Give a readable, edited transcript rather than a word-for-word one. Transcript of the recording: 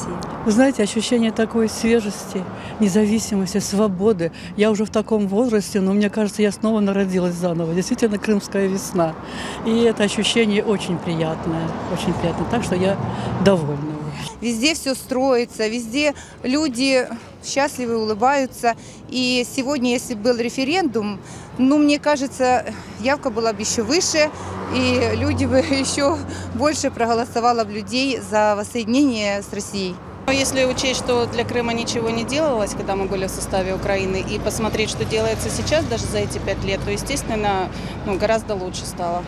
России? Вы знаете, ощущение такой свежести, независимости, свободы. Я уже в таком возрасте, но мне кажется, я снова народилась заново. Действительно, крымская весна. И это ощущение очень приятное, очень приятное. Так что я довольна. Везде все строится, везде люди счастливы, улыбаются. И сегодня, если был референдум, мне кажется, явка была бы еще выше, и люди бы еще больше проголосовало бы людей за воссоединение с Россией. Если учесть, что для Крыма ничего не делалось, когда мы были в составе Украины, и посмотреть, что делается сейчас, даже за эти 5 лет, то, естественно, гораздо лучше стало.